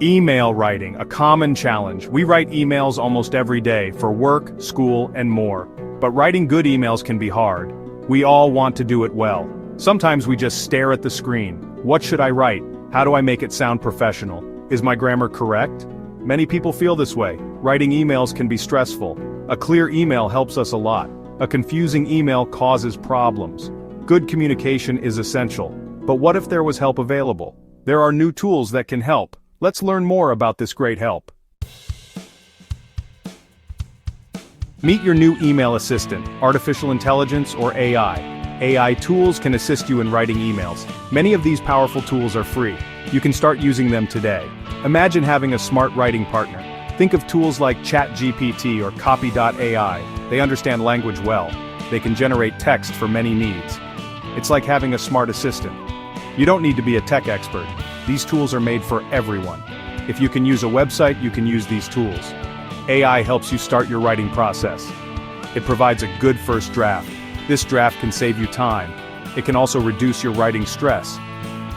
Email writing, a common challenge. We write emails almost every day for work, school, and more. But writing good emails can be hard. We all want to do it well. Sometimes we just stare at the screen. What should I write? How do I make it sound professional? Is my grammar correct? Many people feel this way. Writing emails can be stressful. A clear email helps us a lot. A confusing email causes problems. Good communication is essential. But what if there was help available? There are new tools that can help. Let's learn more about this great help. Meet your new email assistant, artificial intelligence or AI. AI tools can assist you in writing emails. Many of these powerful tools are free. You can start using them today. Imagine having a smart writing partner. Think of tools like ChatGPT or Copy.ai. They understand language well. They can generate text for many needs. It's like having a smart assistant. You don't need to be a tech expert. These tools are made for everyone. If you can use a website, you can use these tools. AI helps you start your writing process. It provides a good first draft. This draft can save you time. It can also reduce your writing stress.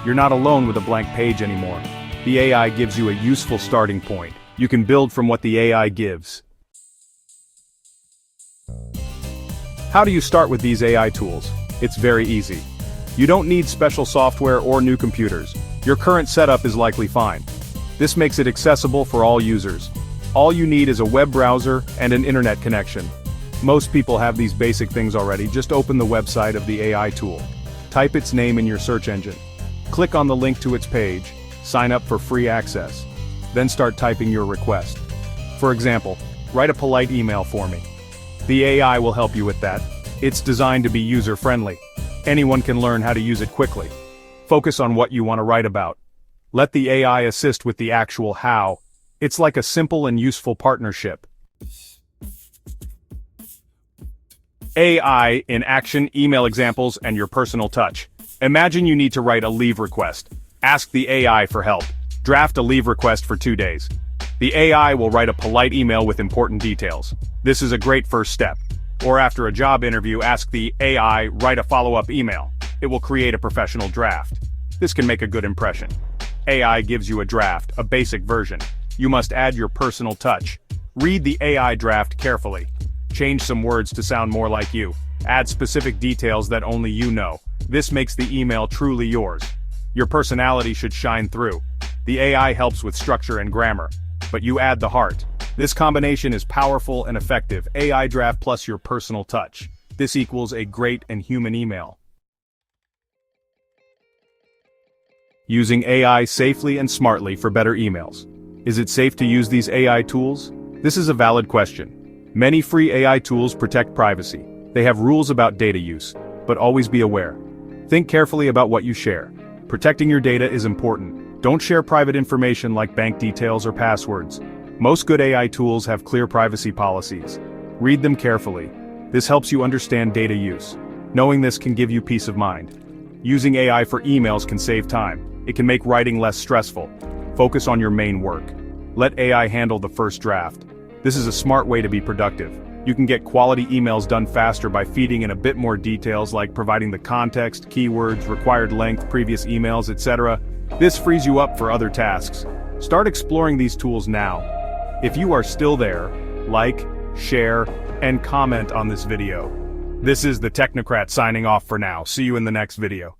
You're not alone with a blank page anymore. The AI gives you a useful starting point. You can build from what the AI gives. How do you start with these AI tools? It's very easy. You don't need special software or new computers. Your current setup is likely fine. This makes it accessible for all users. All you need is a web browser and an internet connection. Most people have these basic things already. Just open the website of the AI tool. Type its name in your search engine. Click on the link to its page. Sign up for free access. Then start typing your request. For example, write a polite email for me. The AI will help you with that. It's designed to be user-friendly. Anyone can learn how to use it quickly. Focus on what you want to write about. Let the AI assist with the actual how. It's like a simple and useful partnership. AI in action, email examples, and your personal touch. Imagine you need to write a leave request. Ask the AI for help. Draft a leave request for 2 days. The AI will write a polite email with important details. This is a great first step. Or after a job interview, ask the AI, write a follow-up email. It will create a professional draft. This can make a good impression. AI gives you a draft, a basic version. You must add your personal touch. Read the AI draft carefully. Change some words to sound more like you. Add specific details that only you know. This makes the email truly yours. Your personality should shine through. The AI helps with structure and grammar, but you add the heart. This combination is powerful and effective. AI draft plus your personal touch. This equals a great and human email. Using AI safely and smartly for better emails. Is it safe to use these AI tools? This is a valid question. Many free AI tools protect privacy. They have rules about data use, but always be aware. Think carefully about what you share. Protecting your data is important. Don't share private information like bank details or passwords. Most good AI tools have clear privacy policies. Read them carefully. This helps you understand data use. Knowing this can give you peace of mind. Using AI for emails can save time. It can make writing less stressful. Focus on your main work. Let AI handle the first draft. This is a smart way to be productive. You can get quality emails done faster by feeding in a bit more details like providing the context, keywords, required length, previous emails, etc. This frees you up for other tasks. Start exploring these tools now. If you are still there, like, share, and comment on this video. This is the Technocrat signing off for now. See you in the next video.